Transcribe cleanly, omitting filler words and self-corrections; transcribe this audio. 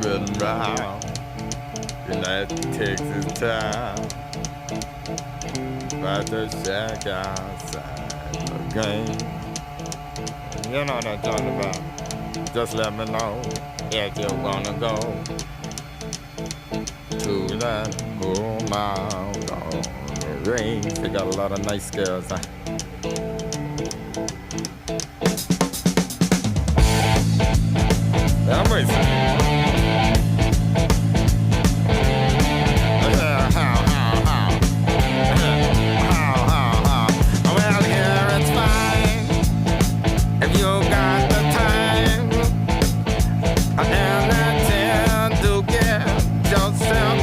Riding round in that Texas town, about to shack outside the game. You know what I'm talking about. Just let me know if you wanna go to that gold mile on the range. They got a lot of nice girls, huh? I'm racing.